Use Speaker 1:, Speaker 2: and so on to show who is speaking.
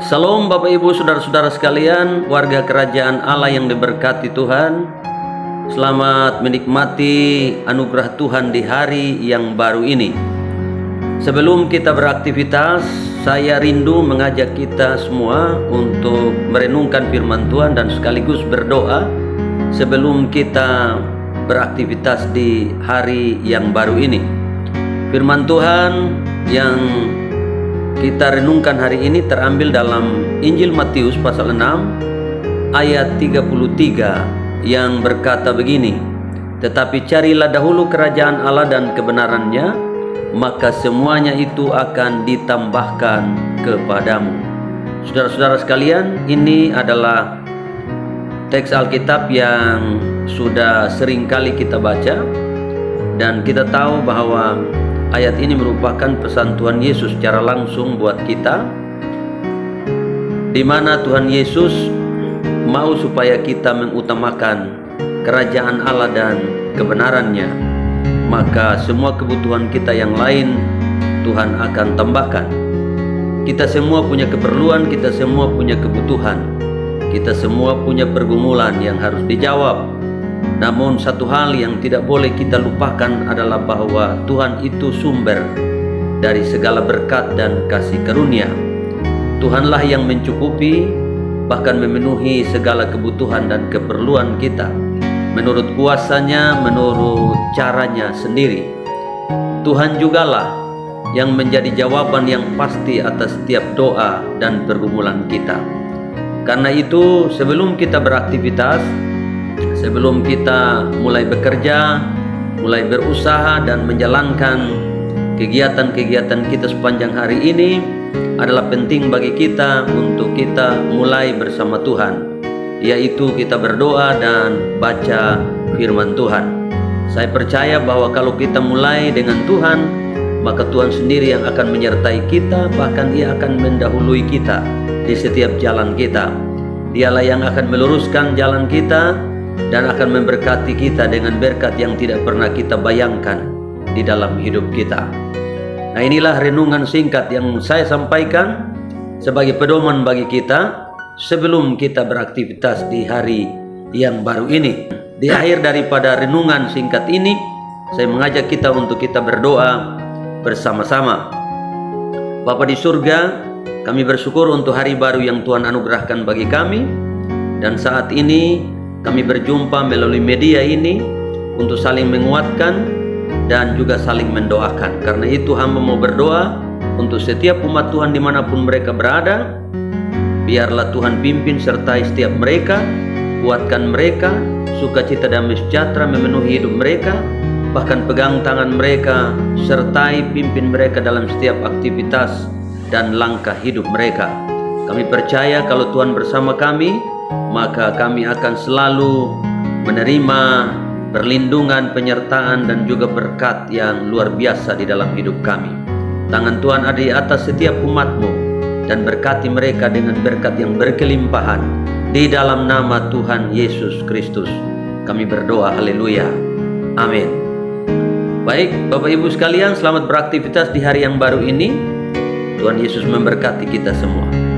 Speaker 1: Salam Bapak Ibu Saudara-saudara sekalian, warga kerajaan Allah yang diberkati Tuhan. Selamat menikmati anugerah Tuhan di hari yang baru ini. Sebelum kita beraktivitas, saya rindu mengajak kita semua untuk merenungkan firman Tuhan dan sekaligus berdoa sebelum kita beraktivitas di hari yang baru ini. Firman Tuhan yang kita renungkan hari ini terambil dalam Injil Matius pasal 6 ayat 33 yang berkata begini, "Tetapi carilah dahulu kerajaan Allah dan kebenarannya, maka semuanya itu akan ditambahkan kepadamu." Saudara-saudara sekalian, ini adalah teks Alkitab yang sudah sering kali kita baca, dan kita tahu bahwa ayat ini merupakan pesan Tuhan Yesus secara langsung buat kita, di mana Tuhan Yesus mau supaya kita mengutamakan kerajaan Allah dan kebenarannya, maka semua kebutuhan kita yang lain Tuhan akan tambahkan. Kita semua punya keperluan, kita semua punya kebutuhan, kita semua punya pergumulan yang harus dijawab. Namun satu hal yang tidak boleh kita lupakan adalah bahwa Tuhan itu sumber dari segala berkat dan kasih karunia. Tuhanlah yang mencukupi, bahkan memenuhi segala kebutuhan dan keperluan kita menurut kuasanya, menurut caranya sendiri. Tuhan jugalah yang menjadi jawaban yang pasti atas setiap doa dan pergumulan kita. Karena itu, sebelum kita beraktivitas, sebelum kita mulai bekerja, mulai berusaha dan menjalankan kegiatan-kegiatan kita sepanjang hari ini, adalah penting bagi kita untuk kita mulai bersama Tuhan, yaitu kita berdoa dan baca firman Tuhan. Saya percaya bahwa kalau kita mulai dengan Tuhan, maka Tuhan sendiri yang akan menyertai kita, bahkan Ia akan mendahului kita di setiap jalan kita. Dialah yang akan meluruskan jalan kita dan akan memberkati kita dengan berkat yang tidak pernah kita bayangkan di dalam hidup kita. Nah, inilah renungan singkat yang saya sampaikan sebagai pedoman bagi kita sebelum kita beraktivitas di hari yang baru ini. Di akhir daripada renungan singkat ini, saya mengajak kita untuk kita berdoa bersama-sama. Bapa di surga, kami bersyukur untuk hari baru yang Tuhan anugerahkan bagi kami, dan saat ini kami berjumpa melalui media ini untuk saling menguatkan dan juga saling mendoakan. Karena itu hamba mau berdoa untuk setiap umat Tuhan dimanapun mereka berada. Biarlah Tuhan pimpin sertai setiap mereka, kuatkan mereka, sukacita damai sejahtera memenuhi hidup mereka, bahkan pegang tangan mereka, sertai pimpin mereka dalam setiap aktivitas dan langkah hidup mereka. Kami percaya kalau Tuhan bersama kami, maka kami akan selalu menerima perlindungan, penyertaan, dan juga berkat yang luar biasa di dalam hidup kami. Tangan Tuhan ada di atas setiap umat-Mu, dan berkati mereka dengan berkat yang berkelimpahan. Di dalam nama Tuhan Yesus Kristus kami berdoa, haleluya, amin. Baik Bapak Ibu sekalian, selamat beraktivitas di hari yang baru ini. Tuhan Yesus memberkati kita semua.